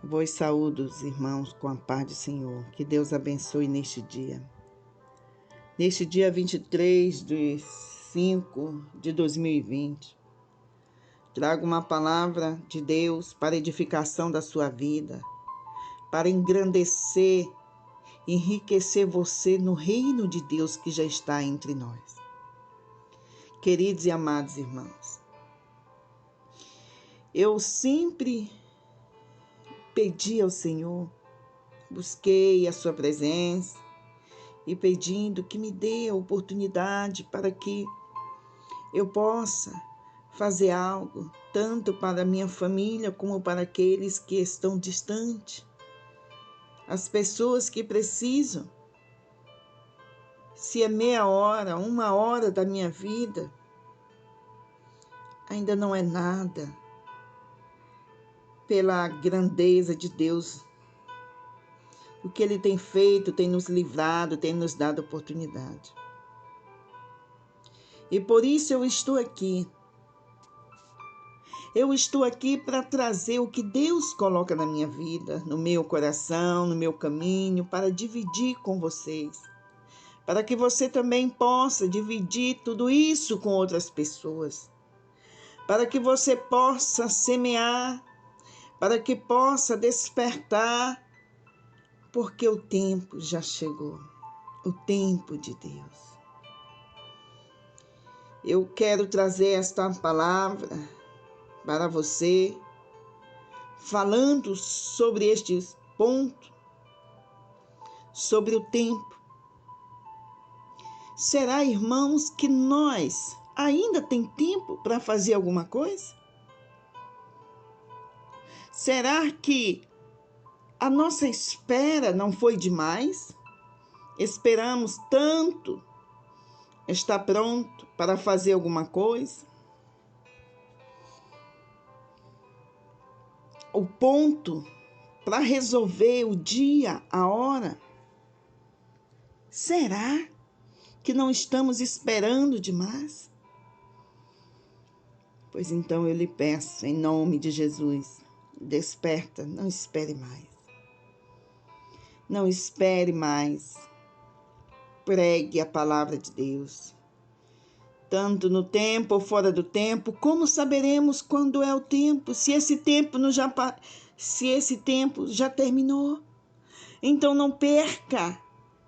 Vos saúdo, os irmãos, com a paz do Senhor. Que Deus abençoe neste dia. Neste dia 23 de 5 de 2020, trago uma palavra de Deus para edificação da sua vida, para engrandecer, enriquecer você no reino de Deus que já está entre nós. Queridos e amados irmãos, eu sempre pedi ao Senhor, busquei a sua presença e pedindo que me dê a oportunidade para que eu possa fazer algo, tanto para a minha família como para aqueles que estão distantes, as pessoas que precisam. Se é meia hora, 1 hora da minha vida, ainda não é nada pela grandeza de Deus. O que Ele tem feito, tem nos livrado, tem nos dado oportunidade. E por isso eu estou aqui. Eu estou aqui para trazer o que Deus coloca na minha vida, no meu coração, no meu caminho, para dividir com vocês. Para que você também possa dividir tudo isso com outras pessoas. Para que você possa semear, para que possa despertar, porque o tempo já chegou, o tempo de Deus. Eu quero trazer esta palavra para você, falando sobre estes pontos, sobre o tempo. Será, irmãos, que nós ainda tem tempo para fazer alguma coisa? Será que a nossa espera não foi demais? Esperamos tanto estar pronto para fazer alguma coisa? O ponto para resolver o dia, a hora? Será que não estamos esperando demais? Pois então eu lhe peço, em nome de Jesus, desperta, não espere mais. Não espere mais. Pregue a palavra de Deus. Tanto no tempo ou fora do tempo, como saberemos quando é o tempo? Se esse tempo já terminou. Então não perca.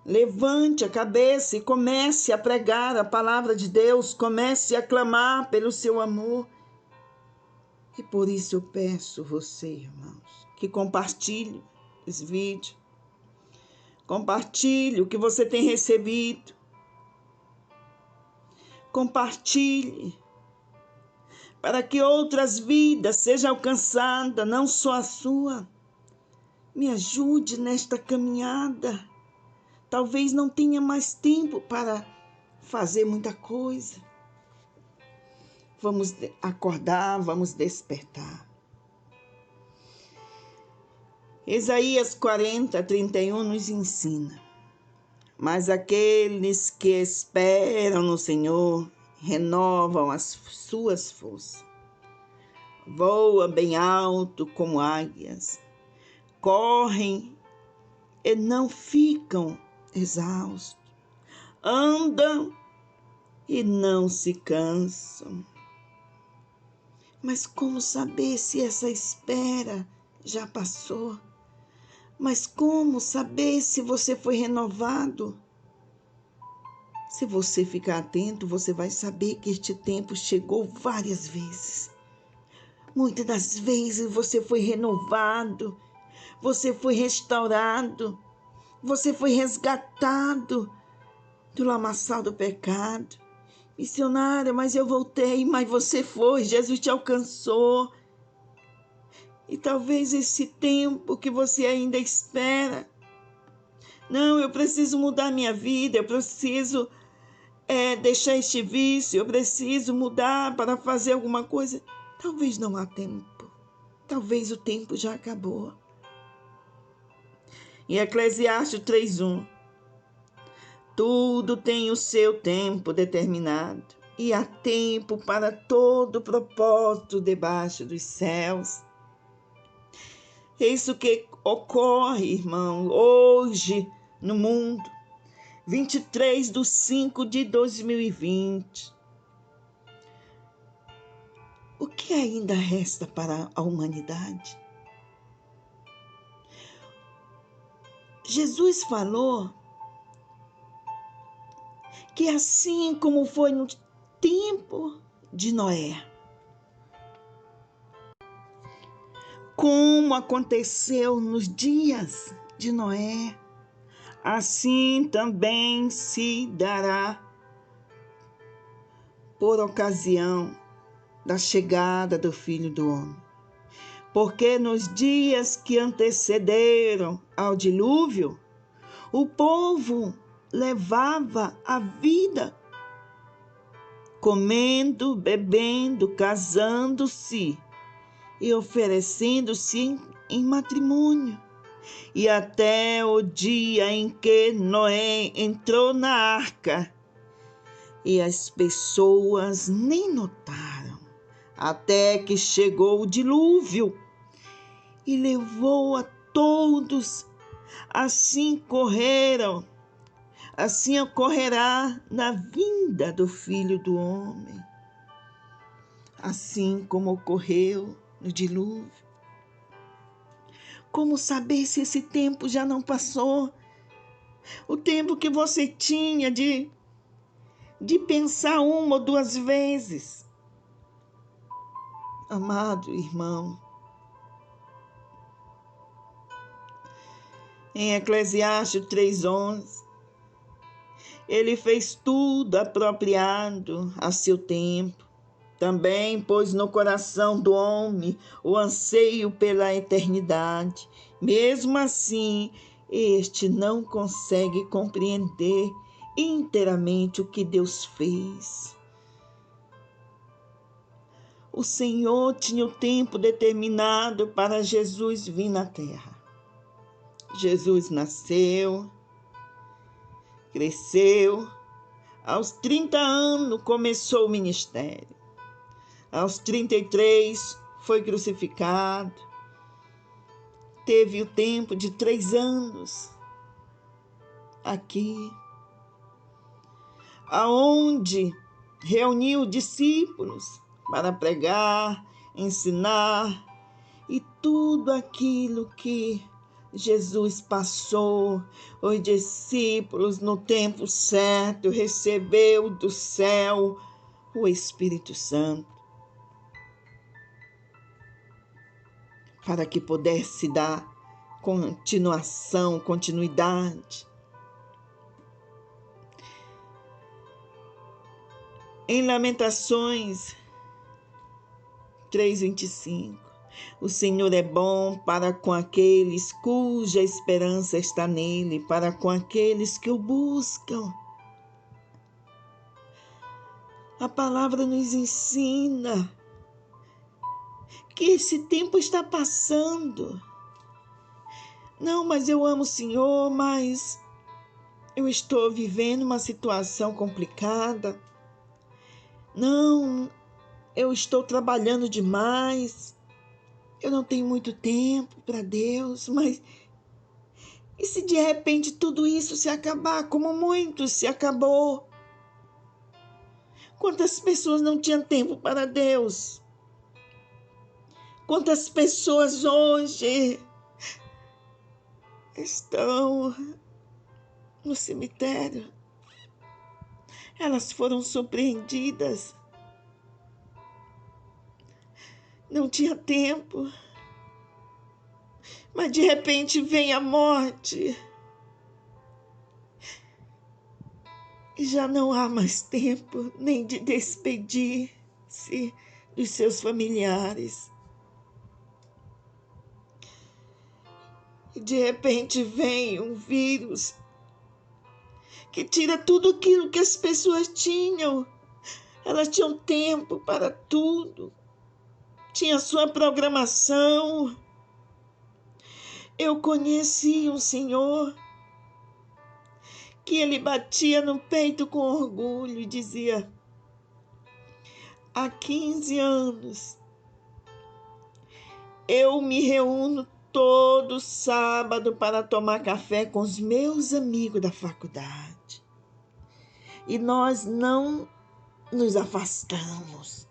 Levante a cabeça e comece a pregar a palavra de Deus. Comece a clamar pelo seu amor. E por isso eu peço você, irmãos, que compartilhe esse vídeo. Compartilhe o que você tem recebido. Compartilhe para que outras vidas sejam alcançadas, não só a sua. Me ajude nesta caminhada. Talvez não tenha mais tempo para fazer muita coisa. Vamos acordar, vamos despertar. Isaías 40:31 nos ensina: mas aqueles que esperam no Senhor renovam as suas forças. Voam bem alto como águias, correm e não ficam exaustos, andam e não se cansam. Mas como saber se essa espera já passou? Mas como saber se você foi renovado? Se você ficar atento, você vai saber que este tempo chegou várias vezes. Muitas das vezes você foi renovado, você foi restaurado, você foi resgatado do lamaçal do pecado. Missionária, mas eu voltei, mas você foi, Jesus te alcançou. E talvez esse tempo que você ainda espera, não, eu preciso mudar minha vida, eu preciso deixar este vício, eu preciso mudar para fazer alguma coisa. Talvez não há tempo, talvez o tempo já acabou. Em Eclesiastes 3:1, tudo tem o seu tempo determinado e há tempo para todo propósito debaixo dos céus. É isso que ocorre, irmão, hoje no mundo. 23/5/2020. O que ainda resta para a humanidade? Jesus falou que assim como foi no tempo de Noé, como aconteceu nos dias de Noé, assim também se dará por ocasião da chegada do Filho do Homem. Porque nos dias que antecederam ao dilúvio, o povo levava a vida, comendo, bebendo, casando-se e oferecendo-se em matrimônio. E até o dia em que Noé entrou na arca, e as pessoas nem notaram, até que chegou o dilúvio e levou a todos. Assim ocorrerá na vinda do Filho do Homem, assim como ocorreu no dilúvio. Como saber se esse tempo já não passou? O tempo que você tinha de pensar uma ou duas vezes. Amado irmão, em Eclesiastes 3:11, ele fez tudo apropriado a seu tempo. Também pôs no coração do homem o anseio pela eternidade. Mesmo assim, este não consegue compreender inteiramente o que Deus fez. O Senhor tinha o tempo determinado para Jesus vir na terra. Jesus nasceu, cresceu, aos 30 anos começou o ministério. Aos 33 foi crucificado. Teve o tempo de 3 anos aqui, aonde reuniu discípulos para pregar, ensinar, e tudo aquilo que Jesus passou, os discípulos no tempo certo recebeu do céu o Espírito Santo, para que pudesse dar continuidade. Em Lamentações 3:25, o Senhor é bom para com aqueles cuja esperança está nele, para com aqueles que o buscam. A palavra nos ensina que esse tempo está passando. Não, mas eu amo o Senhor, mas eu estou vivendo uma situação complicada. Não, eu estou trabalhando demais. Eu não tenho muito tempo para Deus, mas e se de repente tudo isso se acabar, como muito se acabou? Quantas pessoas não tinham tempo para Deus? Quantas pessoas hoje estão no cemitério? Elas foram surpreendidas. Não tinha tempo. Mas de repente vem a morte. E já não há mais tempo nem de despedir-se dos seus familiares. E de repente vem um vírus que tira tudo aquilo que as pessoas tinham. Elas tinham tempo para tudo. Tinha sua programação. Eu conheci um senhor que ele batia no peito com orgulho e dizia: há 15 anos eu me reúno todo sábado para tomar café com os meus amigos da faculdade. E nós não nos afastamos.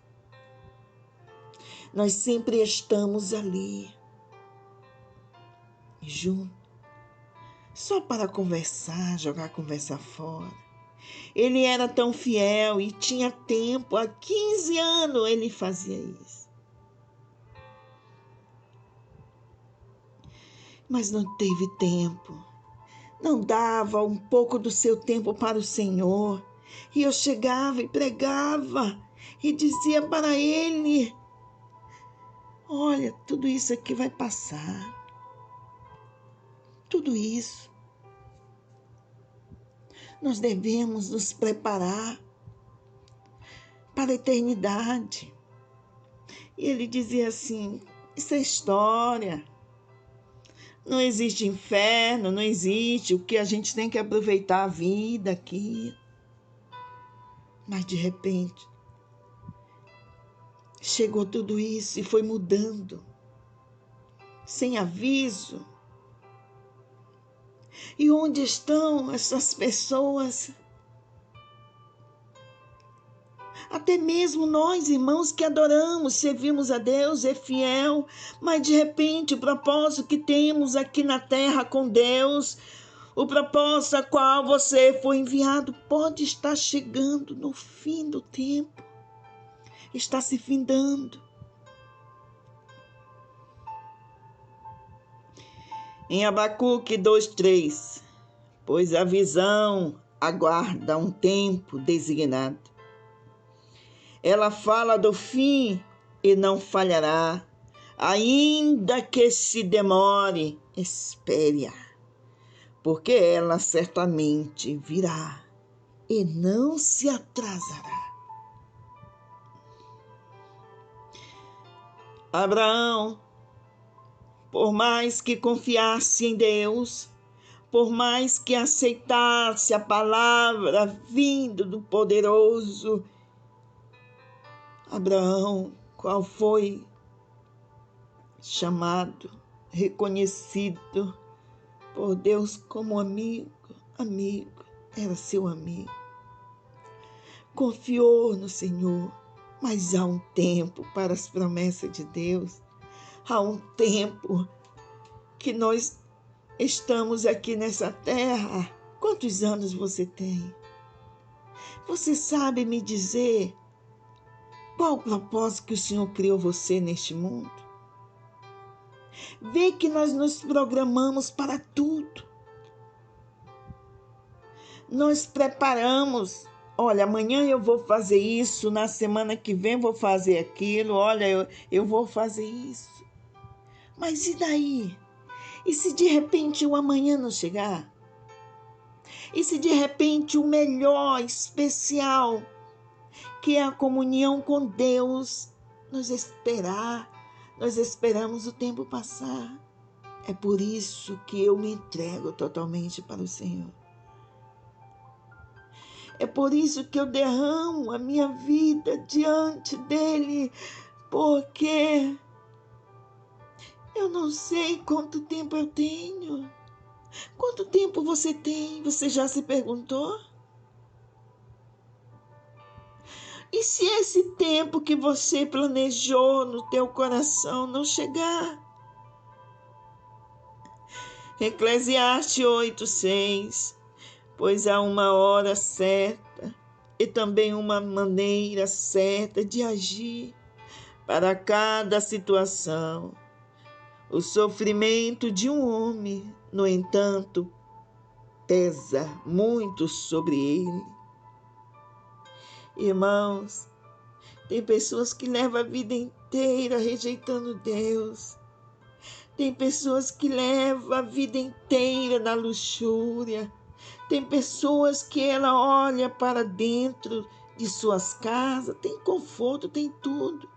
Nós sempre estamos ali, juntos, só para conversar, jogar a conversa fora. Ele era tão fiel e tinha tempo, há 15 anos ele fazia isso. Mas não teve tempo, não dava um pouco do seu tempo para o Senhor. E eu chegava e pregava e dizia para ele: olha, tudo isso aqui vai passar. Tudo isso. Nós devemos nos preparar para a eternidade. E ele dizia assim: isso é história. Não existe inferno, não existe. O que a gente tem que aproveitar a vida aqui. Mas de repente, chegou tudo isso e foi mudando, sem aviso. E onde estão essas pessoas? Até mesmo nós, irmãos, que adoramos, servimos a Deus, é fiel, mas de repente o propósito que temos aqui na terra com Deus, o propósito a qual você foi enviado, pode estar chegando no fim do tempo, está se findando. Em Abacuque 2:3, pois a visão aguarda um tempo designado. Ela fala do fim e não falhará. Ainda que se demore, espere-a, porque ela certamente virá e não se atrasará. Abraão, por mais que confiasse em Deus, por mais que aceitasse a palavra vindo do poderoso, Abraão, qual foi chamado, reconhecido por Deus como amigo, era seu amigo. Confiou no Senhor, mas há um tempo para as promessas de Deus. Há um tempo que nós estamos aqui nessa terra. Quantos anos você tem? Você sabe me dizer qual o propósito que o Senhor criou você neste mundo? Vê que nós nos programamos para tudo. Nós preparamos. Olha, amanhã eu vou fazer isso, na semana que vem vou fazer aquilo, olha, eu vou fazer isso. Mas e daí? E se de repente o amanhã não chegar? E se de repente o melhor, especial, que é a comunhão com Deus, nós esperamos o tempo passar? É por isso que eu me entrego totalmente para o Senhor. É por isso que eu derramo a minha vida diante dele, porque eu não sei quanto tempo eu tenho. Quanto tempo você tem? Você já se perguntou? E se esse tempo que você planejou no teu coração não chegar? Eclesiastes 8:6, pois há uma hora certa e também uma maneira certa de agir para cada situação. O sofrimento de um homem, no entanto, pesa muito sobre ele. Irmãos, tem pessoas que levam a vida inteira rejeitando Deus. Tem pessoas que levam a vida inteira na luxúria. Tem pessoas que ela olha para dentro de suas casas, tem conforto, tem tudo.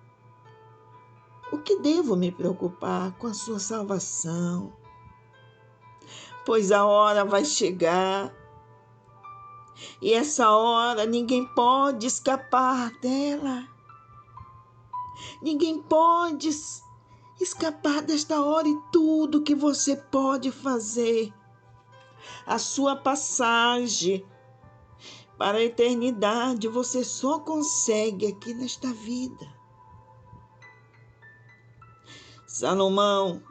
O que devo me preocupar com a sua salvação? Pois a hora vai chegar e essa hora ninguém pode escapar dela. Ninguém pode escapar desta hora, e tudo que você pode fazer, a sua passagem para a eternidade, você só consegue aqui nesta vida. Salomão,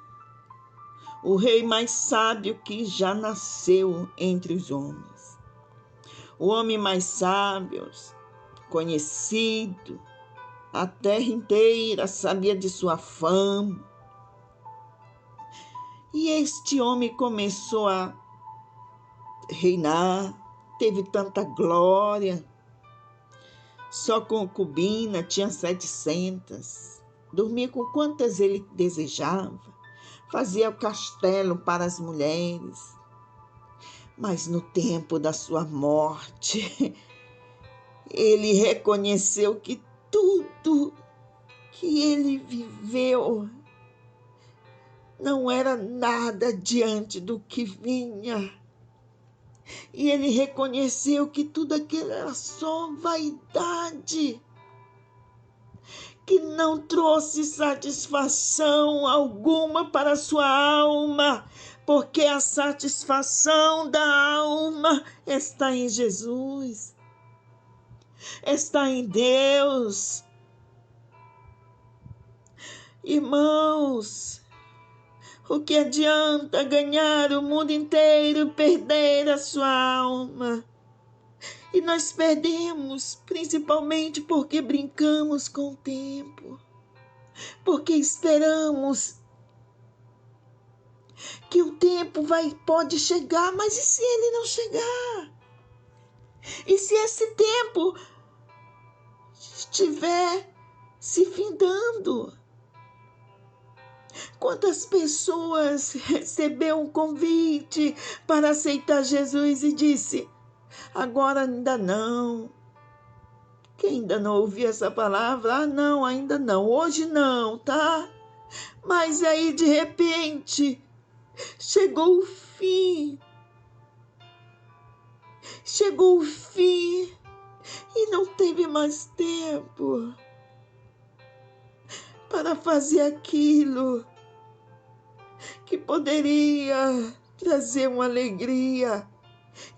o rei mais sábio que já nasceu entre os homens, o homem mais sábio, conhecido, a terra inteira sabia de sua fama. E este homem começou a reinar, teve tanta glória, só concubina, tinha 700, dormia com quantas ele desejava, fazia o castelo para as mulheres. Mas no tempo da sua morte, ele reconheceu que tudo que ele viveu não era nada diante do que vinha. E ele reconheceu que tudo aquilo era só vaidade, que não trouxe satisfação alguma para a sua alma, porque a satisfação da alma está em Jesus, está em Deus. Irmãos, o que adianta ganhar o mundo inteiro e perder a sua alma? E nós perdemos principalmente porque brincamos com o tempo, porque esperamos que o tempo pode chegar, mas e se ele não chegar? E se esse tempo estiver se findando? Quantas pessoas receberam um convite para aceitar Jesus e disse: agora ainda não. Quem ainda não ouviu essa palavra? Ah, não, ainda não. Hoje não, tá? Mas aí, de repente, chegou o fim. Chegou o fim e não teve mais tempo para fazer aquilo que poderia trazer uma alegria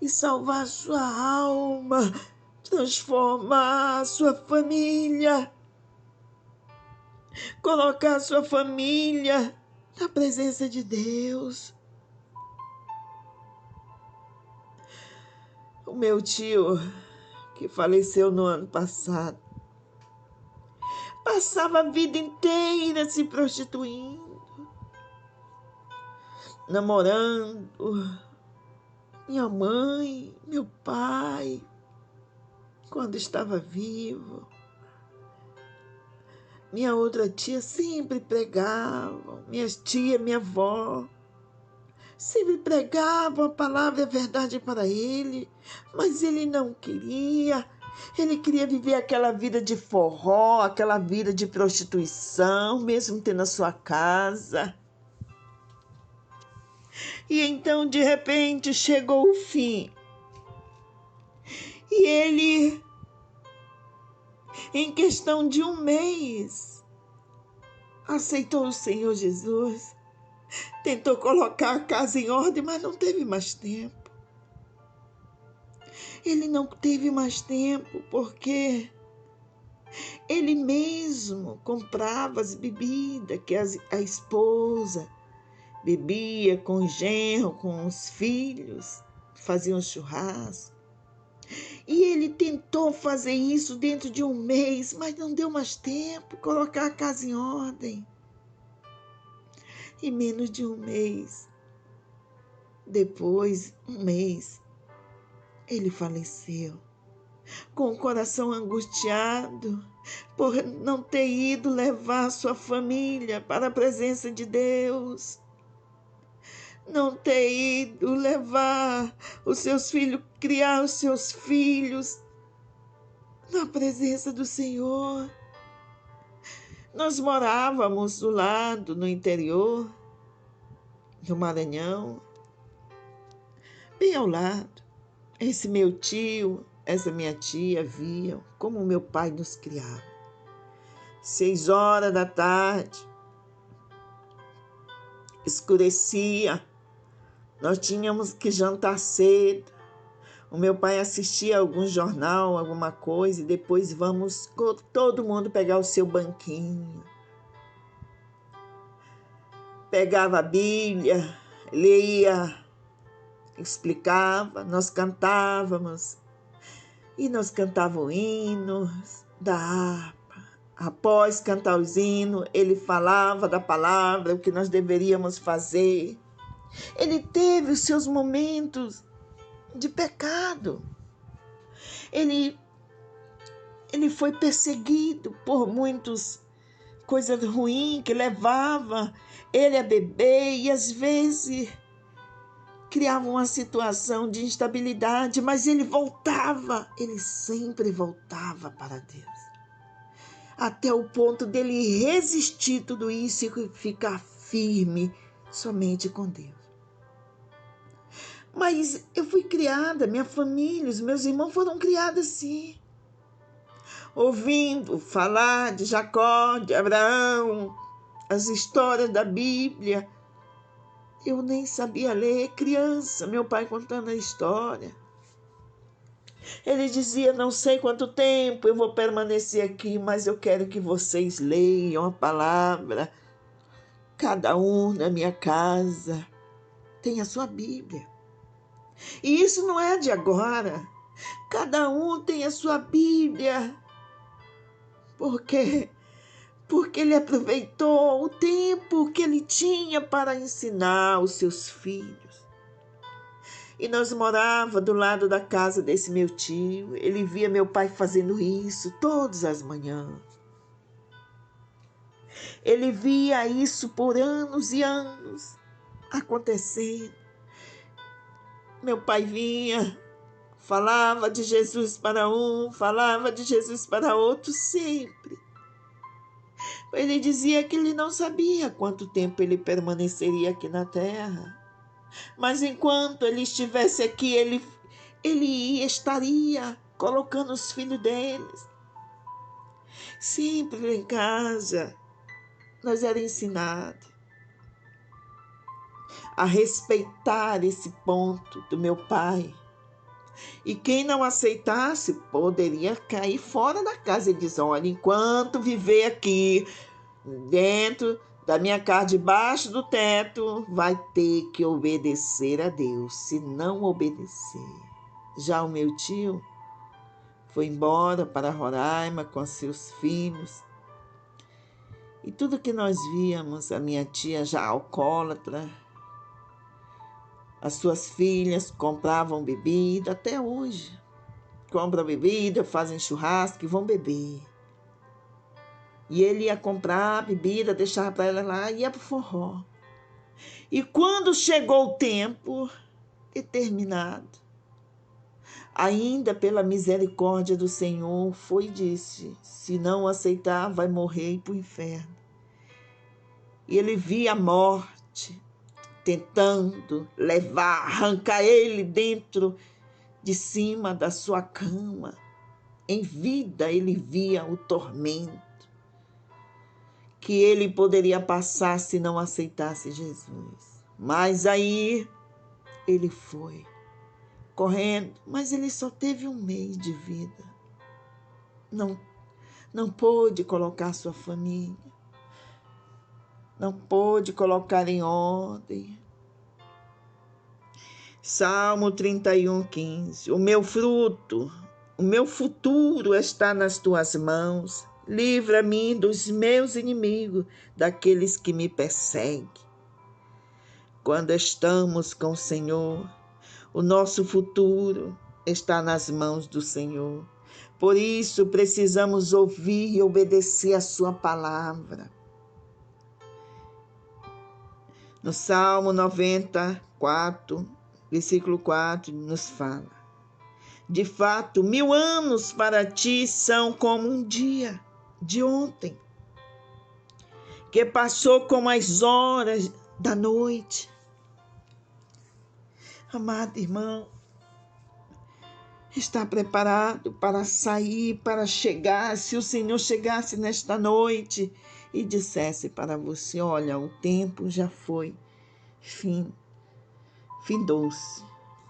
e salvar sua alma, transformar sua família, colocar sua família na presença de Deus. O meu tio, que faleceu no ano passado, passava a vida inteira se prostituindo, namorando minha mãe, meu pai, quando estava vivo. Minha outra tia sempre pregava, minhas tias, minha avó, sempre pregavam a palavra e a verdade para ele, mas ele não queria. Ele queria viver aquela vida de forró, aquela vida de prostituição, mesmo tendo a sua casa. E então, de repente, chegou o fim. E ele, em questão de um mês, aceitou o Senhor Jesus. Tentou colocar a casa em ordem, mas não teve mais tempo. Ele não teve mais tempo porque ele mesmo comprava as bebidas que a esposa bebia com o genro, com os filhos, faziam churrasco. E ele tentou fazer isso dentro de um mês, mas não deu mais tempo, colocar a casa em ordem. E menos de um mês, depois, um mês, ele faleceu, com o coração angustiado por não ter ido levar sua família para a presença de Deus, não ter ido levar os seus filhos, criar os seus filhos na presença do Senhor. Nós morávamos do lado, no interior do Maranhão, bem ao lado. Esse meu tio, essa minha tia viam como meu pai nos criava. 6 horas da tarde, escurecia, nós tínhamos que jantar cedo. O meu pai assistia algum jornal, alguma coisa, e depois vamos todo mundo pegar o seu banquinho. Pegava a Bíblia, lia, explicava, nós cantávamos. E nós cantávamos hinos da harpa. Após cantar os hinos, ele falava da palavra, o que nós deveríamos fazer. Ele teve os seus momentos de pecado. Ele foi perseguido por muitas coisas ruins que levava ele a beber e às vezes criava uma situação de instabilidade, mas ele voltava, ele sempre voltava para Deus. Até o ponto dele resistir tudo isso e ficar firme somente com Deus. Mas eu fui criada, minha família, os meus irmãos foram criados assim. Ouvindo falar de Jacó, de Abraão, as histórias da Bíblia. Eu nem sabia ler, criança, meu pai contando a história. Ele dizia, não sei quanto tempo eu vou permanecer aqui, mas eu quero que vocês leiam a palavra. Cada um na minha casa tem a sua Bíblia. E isso não é de agora. Cada um tem a sua Bíblia. Por quê? Porque ele aproveitou o tempo que ele tinha para ensinar os seus filhos. E nós morávamos do lado da casa desse meu tio. Ele via meu pai fazendo isso todas as manhãs. Ele via isso por anos e anos acontecendo. Meu pai vinha, falava de Jesus para um, falava de Jesus para outro, sempre. Ele dizia que ele não sabia quanto tempo ele permaneceria aqui na terra. Mas enquanto ele estivesse aqui, ele estaria colocando os filhos deles. Sempre lá em casa, nós era ensinado a respeitar esse ponto do meu pai. E quem não aceitasse poderia cair fora da casa. Ele diz, olha, enquanto viver aqui dentro da minha casa, debaixo do teto, vai ter que obedecer a Deus. Se não obedecer. Já o meu tio foi embora para Roraima com seus filhos. E tudo que nós víamos, a minha tia já alcoólatra, as suas filhas compravam bebida, até hoje. Compram bebida, fazem churrasco e vão beber. E ele ia comprar bebida, deixava para ela lá e ia para o forró. E quando chegou o tempo determinado, ainda pela misericórdia do Senhor, foi e disse, se não aceitar, vai morrer e ir para o inferno. E ele via a morte tentando levar, arrancar ele dentro de cima da sua cama. Em vida ele via o tormento que ele poderia passar se não aceitasse Jesus. Mas aí ele foi correndo, mas ele só teve 1 mês de vida. Não pôde colocar sua família, não pôde colocar em ordem. Salmo 31:15. O meu fruto, o meu futuro está nas tuas mãos. Livra-me dos meus inimigos, daqueles que me perseguem. Quando estamos com o Senhor, o nosso futuro está nas mãos do Senhor. Por isso, precisamos ouvir e obedecer a sua palavra. No Salmo 94, versículo 4, nos fala: de fato, 1000 anos para ti são como um dia de ontem, que passou como as horas da noite. Amado irmão, está preparado para sair, para chegar? Se o Senhor chegasse nesta noite e dissesse para você, olha, o tempo já foi findou-se,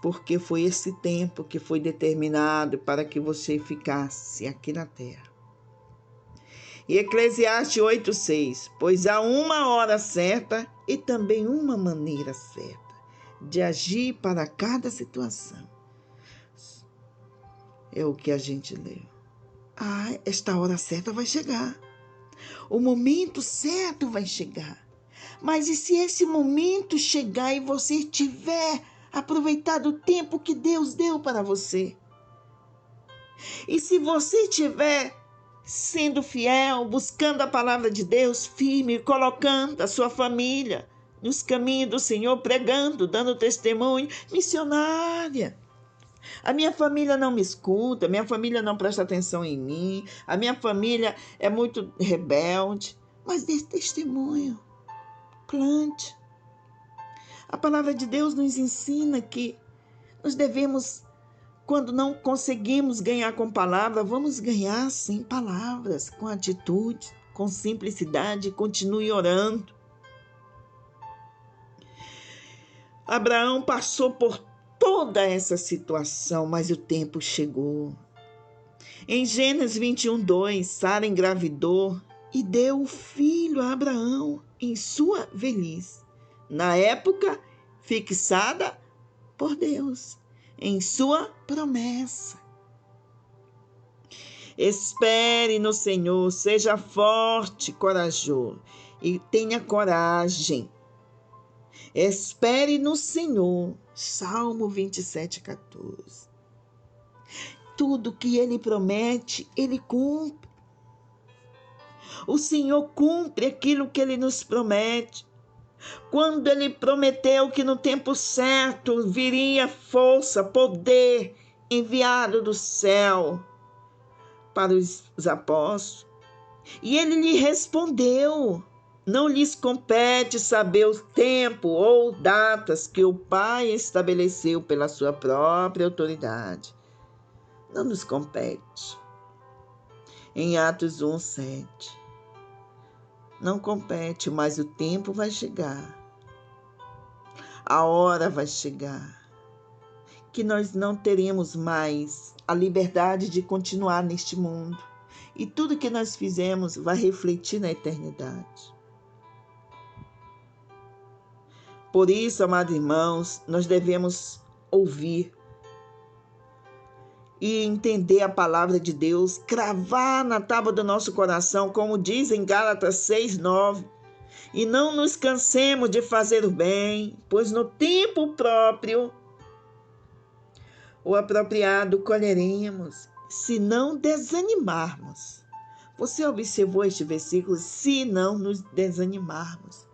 porque foi esse tempo que foi determinado para que você ficasse aqui na terra. E Eclesiastes 8:6, pois há uma hora certa e também uma maneira certa de agir para cada situação. É o que a gente lê. Esta hora certa vai chegar. O momento certo vai chegar. Mas e se esse momento chegar e você tiver aproveitado o tempo que Deus deu para você? E se você tiver sendo fiel, buscando a palavra de Deus firme, colocando a sua família nos caminhos do Senhor, pregando, dando testemunho, missionária. A minha família não me escuta, a minha família não presta atenção em mim, a minha família é muito rebelde, mas dê testemunho, plante. A palavra de Deus nos ensina que nós devemos, quando não conseguimos ganhar com palavras, vamos ganhar sem palavras, com atitude, com simplicidade, continue orando. Abraão passou por toda essa situação, mas o tempo chegou. Em Gênesis 21:2, Sara engravidou e deu o filho a Abraão em sua velhice, na época fixada por Deus, em sua promessa. Espere no Senhor, seja forte, corajoso e tenha coragem. Espere no Senhor. Salmo 27:14. Tudo que Ele promete, Ele cumpre. O Senhor cumpre aquilo que Ele nos promete. Quando Ele prometeu que no tempo certo viria força, poder enviado do céu para os apóstolos, e Ele lhe respondeu: não lhes compete saber o tempo ou datas que o Pai estabeleceu pela sua própria autoridade. Não nos compete. Em Atos 1:7. Não compete, mas o tempo vai chegar. A hora vai chegar. Que nós não teremos mais a liberdade de continuar neste mundo. E tudo que nós fizemos vai refletir na eternidade. Por isso, amados irmãos, nós devemos ouvir e entender a palavra de Deus, cravar na tábua do nosso coração, como diz em Gálatas 6:9. E não nos cansemos de fazer o bem, pois no tempo próprio, o apropriado colheremos, se não desanimarmos. Você observou este versículo? Se não nos desanimarmos.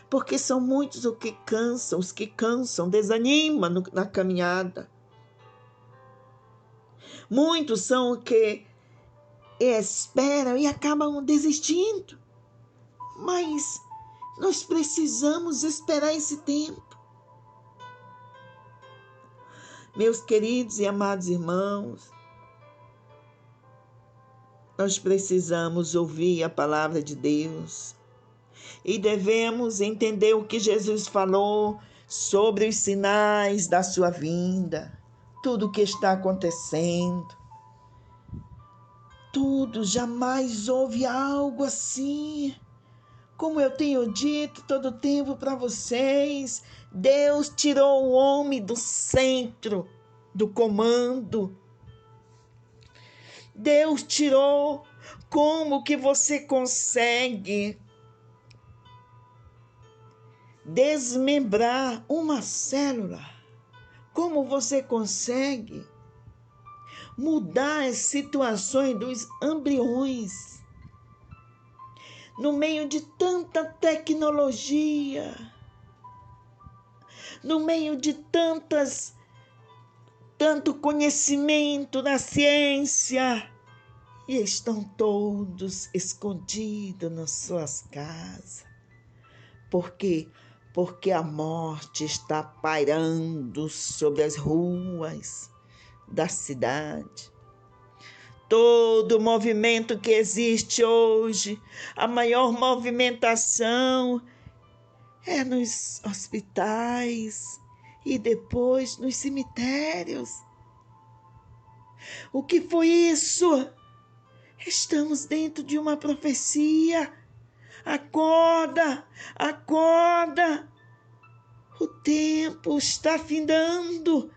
Porque são muitos os que cansam, desanimam na caminhada. Muitos são os que esperam e acabam desistindo. Mas nós precisamos esperar esse tempo. Meus queridos e amados irmãos, nós precisamos ouvir a palavra de Deus. E devemos entender o que Jesus falou sobre os sinais da sua vinda, tudo o que está acontecendo. Tudo, jamais houve algo assim. Como eu tenho dito todo tempo para vocês, Deus tirou o homem do centro do comando. Deus tirou. Como que você consegue desmembrar uma célula? Como você consegue mudar as situações dos embriões no meio de tanta tecnologia, no meio de tanto conhecimento na ciência, e estão todos escondidos nas suas casas? Por quê? Porque a morte está pairando sobre as ruas da cidade. Todo movimento que existe hoje, a maior movimentação é nos hospitais e depois nos cemitérios. O que foi isso? Estamos dentro de uma profecia. Acorda, acorda. O tempo está findando.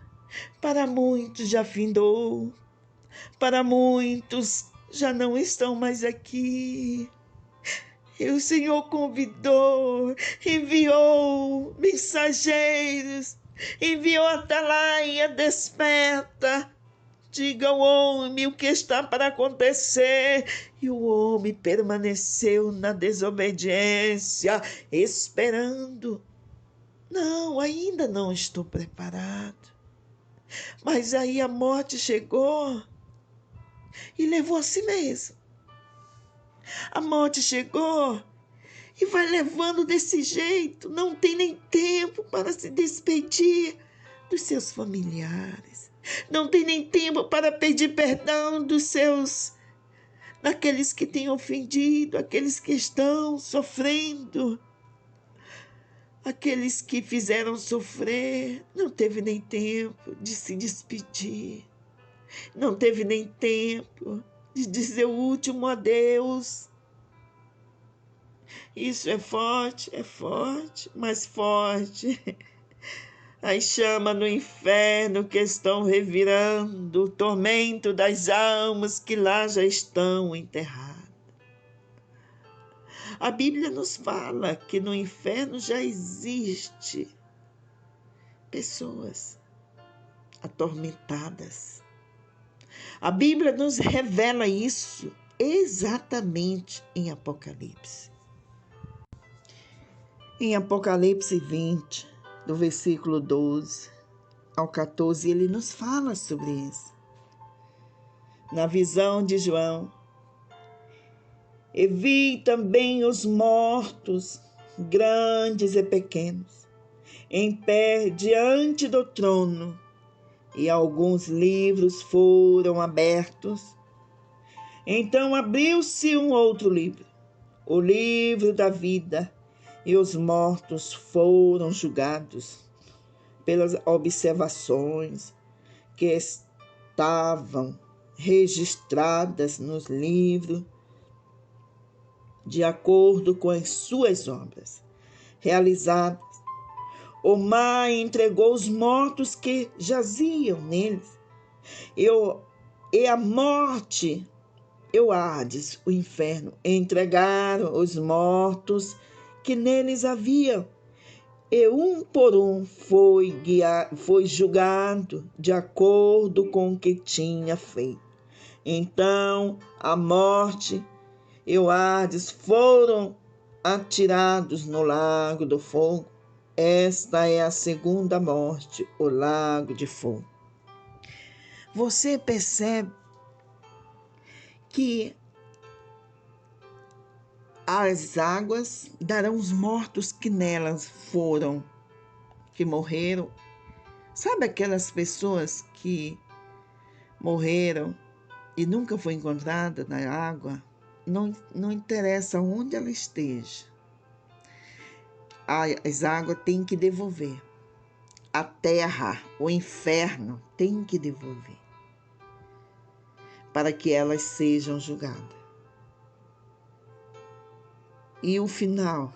Para muitos já findou. Para muitos já não estão mais aqui. E o Senhor convidou, enviou mensageiros, enviou atalaia, desperta. Diga ao homem o que está para acontecer. E o homem permaneceu na desobediência, esperando. Não, ainda não estou preparado. Mas aí a morte chegou e levou a si mesmo. A morte chegou e vai levando desse jeito. Não tem nem tempo para se despedir dos seus familiares. Não tem nem tempo para pedir perdão daqueles que têm ofendido, aqueles que estão sofrendo, aqueles que fizeram sofrer. Não teve nem tempo de se despedir. Não teve nem tempo de dizer o último adeus. Isso é forte, mais forte. As chamas no inferno que estão revirando, o tormento das almas que lá já estão enterradas. A Bíblia nos fala que no inferno já existe pessoas atormentadas. A Bíblia nos revela isso exatamente em Apocalipse. Em Apocalipse 20, do versículo 12 ao 14, ele nos fala sobre isso. Na visão de João, e vi também os mortos, grandes e pequenos, em pé diante do trono, e alguns livros foram abertos. Então abriu-se um outro livro, o livro da vida, e os mortos foram julgados pelas observações que estavam registradas nos livros, de acordo com as suas obras realizadas. O mar entregou os mortos que jaziam neles, e a morte, e o Hades, o inferno, entregaram os mortos que neles haviam, e um por um foi julgado de acordo com o que tinha feito. Então a morte e o Hades foram atirados no lago do fogo. Esta é a segunda morte, o lago de fogo. Você percebe que as águas darão os mortos que nelas foram, que morreram. Sabe aquelas pessoas que morreram e nunca foi encontrada na água? Não interessa onde ela esteja. As águas têm que devolver. A terra, o inferno, tem que devolver para que elas sejam julgadas. E o final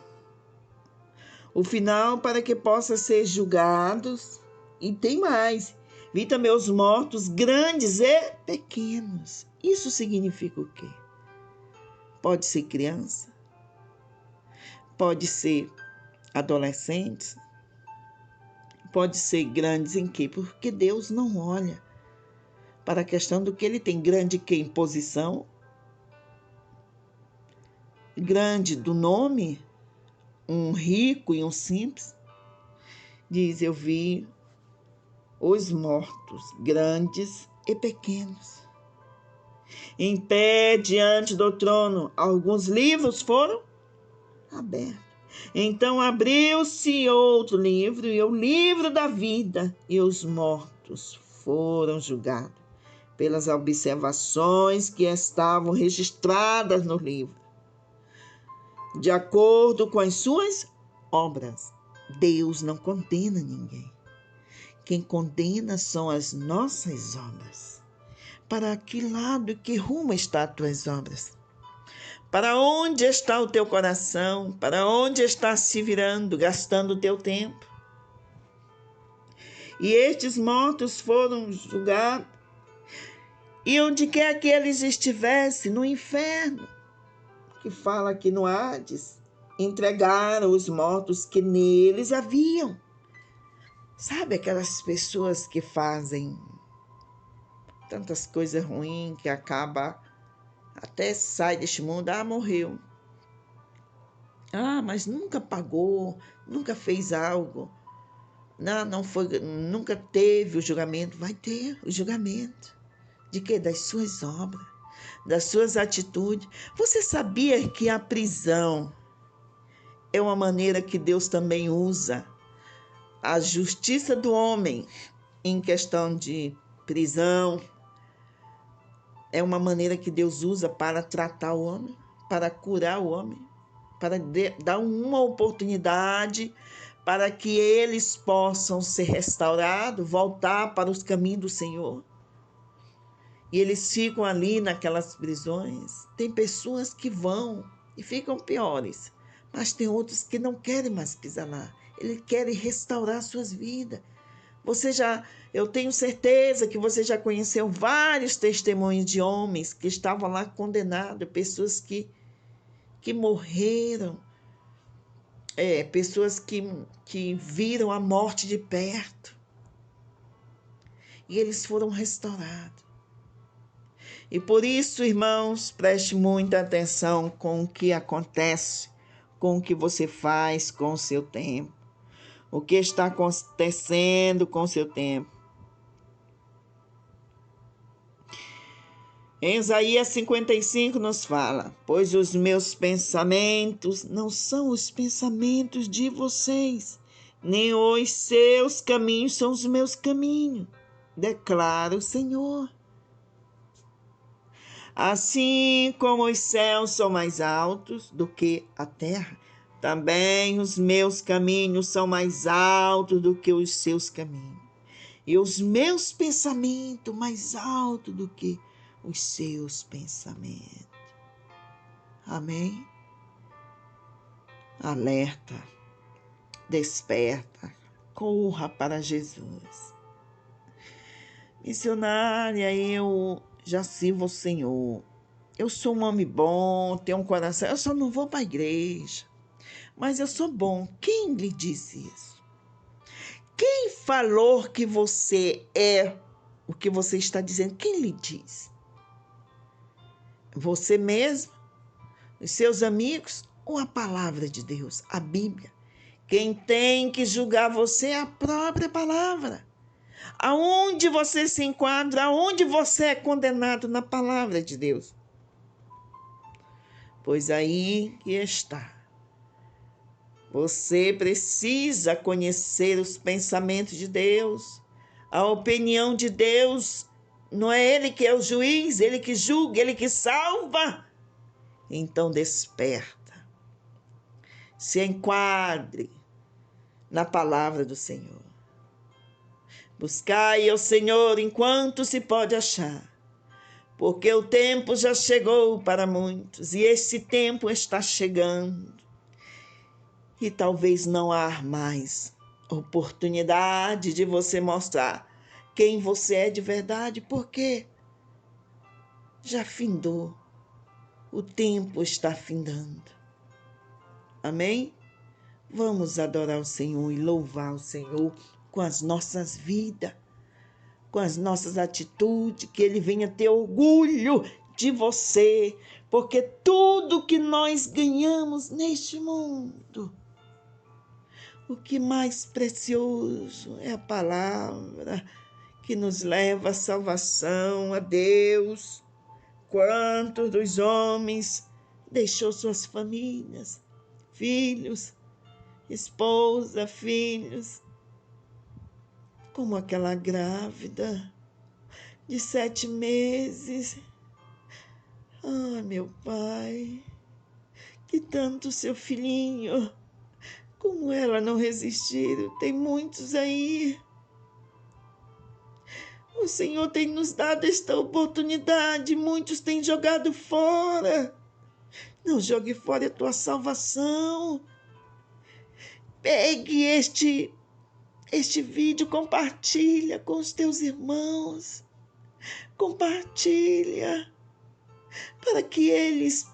para que possam ser julgados. E tem mais, vi também os mortos grandes e pequenos. Isso significa o quê? Pode ser criança, pode ser adolescentes, pode ser grandes em quê? Porque Deus não olha para a questão do que ele tem. Grande que em posição, grande do nome, um rico e um simples. Diz, eu vi os mortos, grandes e pequenos, em pé diante do trono. Alguns livros foram abertos. Então abriu-se outro livro, e o livro da vida, e os mortos foram julgados pelas observações que estavam registradas no livro, de acordo com as suas obras. Deus não condena ninguém. Quem condena são as nossas obras. Para que lado e que rumo estão as tuas obras? Para onde está o teu coração? Para onde está se virando, gastando o teu tempo? E estes mortos foram julgados, e onde quer que eles estivessem, no inferno, que fala aqui no Hades, entregaram os mortos que neles haviam. Sabe aquelas pessoas que fazem tantas coisas ruins que acaba até sai deste mundo, morreu. Mas nunca pagou, nunca fez algo. Não foi, nunca teve o julgamento. Vai ter o julgamento. De quê? Das suas obras, das suas atitudes. Você sabia que a prisão é uma maneira que Deus também usa a justiça do homem em questão de prisão? É uma maneira que Deus usa para tratar o homem, para curar o homem, para dar uma oportunidade para que eles possam ser restaurados, voltar para os caminhos do Senhor. E eles ficam ali naquelas prisões. Tem pessoas que vão e ficam piores, mas tem outros que não querem mais pisar lá. Eles querem restaurar suas vidas. Eu tenho certeza que você já conheceu vários testemunhos de homens que estavam lá condenados, pessoas que morreram, pessoas que viram a morte de perto. E eles foram restaurados. E por isso, irmãos, preste muita atenção com o que acontece, com o que você faz com o seu tempo. O que está acontecendo com o seu tempo. Em Isaías 55 nos fala: pois os meus pensamentos não são os pensamentos de vocês, nem os seus caminhos são os meus caminhos, declara o Senhor. Assim como os céus são mais altos do que a terra, também os meus caminhos são mais altos do que os seus caminhos, e os meus pensamentos mais altos do que os seus pensamentos. Amém? Alerta, desperta, corra para Jesus. Missionária, eu já sirvo o Senhor. Eu sou um homem bom, tenho um coração, eu só não vou para a igreja. Mas eu sou bom. Quem lhe disse isso? Quem falou que você é o que você está dizendo? Quem lhe disse? Você mesmo? Os seus amigos? Ou a palavra de Deus, a Bíblia? Quem tem que julgar você é a própria palavra. Aonde você se enquadra, aonde você é condenado na palavra de Deus. Pois aí que está. Você precisa conhecer os pensamentos de Deus, a opinião de Deus. Não é Ele que é o juiz, Ele que julga, Ele que salva. Então desperta, se enquadre na palavra do Senhor. Buscai ao Senhor enquanto se pode achar, porque o tempo já chegou para muitos, e esse tempo está chegando. E talvez não há mais oportunidade de você mostrar quem você é de verdade, porque já findou. O tempo está findando. Amém? Vamos adorar o Senhor e louvar o Senhor com as nossas vidas, com as nossas atitudes, que Ele venha ter orgulho de você, porque tudo que nós ganhamos neste mundo, o que mais precioso é a palavra que nos leva à salvação, a Deus. Quantos dos homens deixou suas famílias, filhos, esposa, filhos, como aquela grávida de 7 meses. Meu Pai, que tanto seu filhinho Como ela não resistiram? Tem muitos aí. O Senhor tem nos dado esta oportunidade, muitos têm jogado fora. Não jogue fora a tua salvação. Pegue este vídeo, compartilha com os teus irmãos. Compartilha para que eles,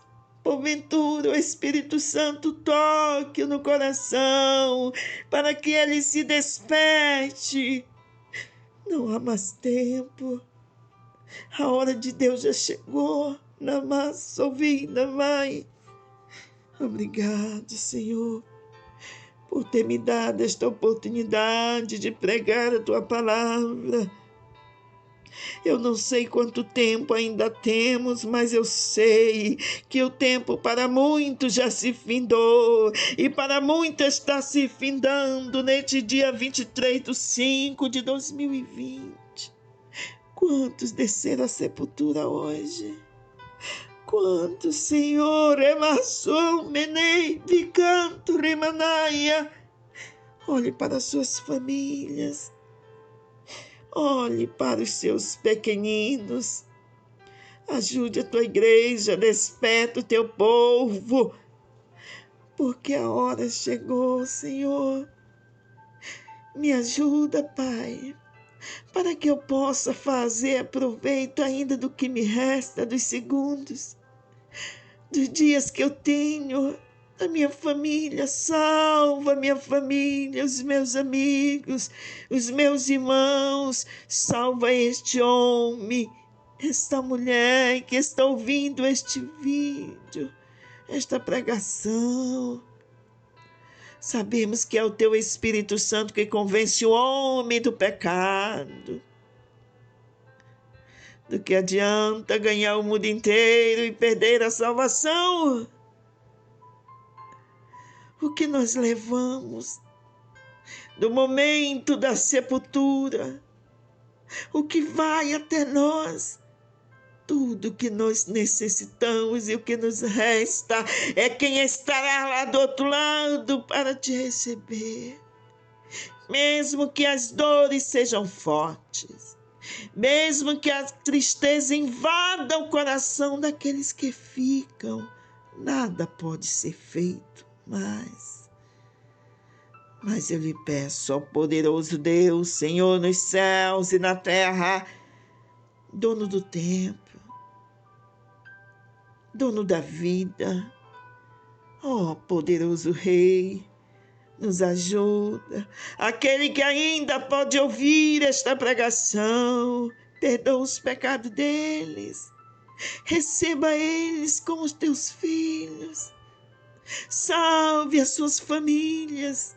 porventura, o Espírito Santo toque no coração, para que ele se desperte. Não há mais tempo. A hora de Deus já chegou. Namás, ouvida, Mãe. Obrigado, Senhor, por ter me dado esta oportunidade de pregar a Tua palavra. Eu não sei quanto tempo ainda temos, mas eu sei que o tempo para muitos já se findou e para muitos está se findando neste dia 23/5/2020. Quantos desceram à sepultura hoje? Quantos, Senhor, emassou, menei, vicanto, remanaia. Olhe para as suas famílias. Olhe para os seus pequeninos. Ajude a tua igreja, desperta o teu povo, porque a hora chegou, Senhor. Me ajuda, Pai, para que eu possa fazer proveito ainda do que me resta, dos segundos, dos dias que eu tenho, a minha família. Salva a minha família, os meus amigos, os meus irmãos. Salva este homem, esta mulher que está ouvindo este vídeo, esta pregação. Sabemos que é o teu Espírito Santo que convence o homem do pecado. Do que adianta ganhar o mundo inteiro e perder a salvação? O que nós levamos do momento da sepultura? O que vai até nós? Tudo que nós necessitamos e o que nos resta é quem estará lá do outro lado para te receber. Mesmo que as dores sejam fortes, mesmo que a tristeza invada o coração daqueles que ficam, nada pode ser feito mais. Mas eu lhe peço, ó poderoso Deus, Senhor nos céus e na terra, dono do tempo, dono da vida, ó poderoso Rei, nos ajuda. Aquele que ainda pode ouvir esta pregação, perdoa os pecados deles, receba eles como os teus filhos, salve as suas famílias,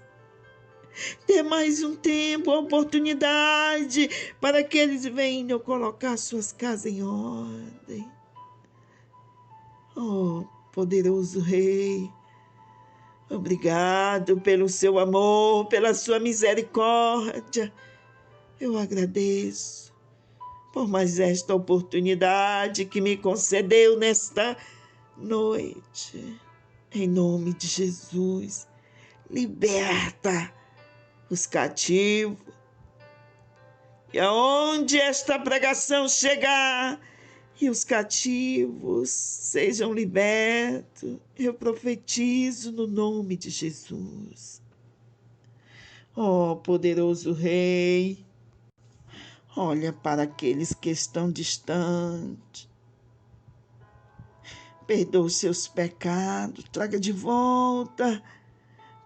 dê mais um tempo, a oportunidade para que eles venham colocar suas casas em ordem. Oh, poderoso Rei, obrigado pelo seu amor, pela sua misericórdia. Eu agradeço por mais esta oportunidade que me concedeu nesta noite. Em nome de Jesus, liberta os cativos. E aonde esta pregação chegar e os cativos sejam libertos, eu profetizo no nome de Jesus. Ó poderoso Rei, olha para aqueles que estão distantes. Perdoa os seus pecados, traga de volta.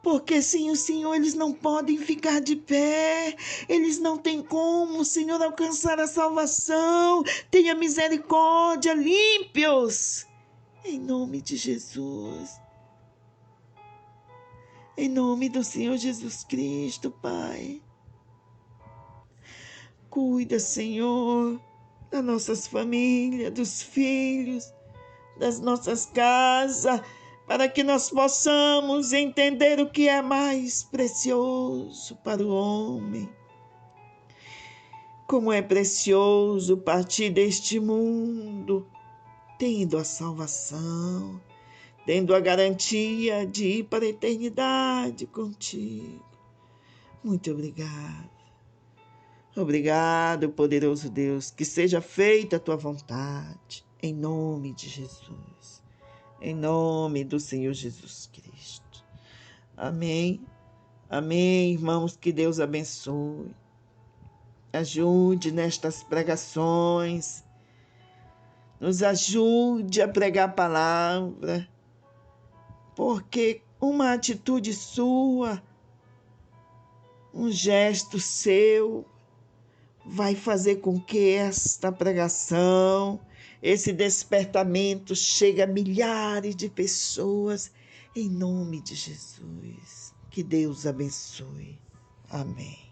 Porque sem o Senhor eles não podem ficar de pé, eles não têm como, Senhor, alcançar a salvação. Tenha misericórdia, limpe-os, em nome de Jesus. Em nome do Senhor Jesus Cristo, Pai. Cuida, Senhor, das nossas famílias, dos filhos, das nossas casas, para que nós possamos entender o que é mais precioso para o homem. Como é precioso partir deste mundo, tendo a salvação, tendo a garantia de ir para a eternidade contigo. Muito obrigado. Obrigado, poderoso Deus, que seja feita a tua vontade, em nome de Jesus, em nome do Senhor Jesus Cristo. Amém. Amém, irmãos, que Deus abençoe. Ajude nestas pregações, nos ajude a pregar a palavra, porque uma atitude sua, um gesto seu, vai fazer com que esta pregação, esse despertamento chegue a milhares de pessoas, em nome de Jesus. Que Deus abençoe. Amém.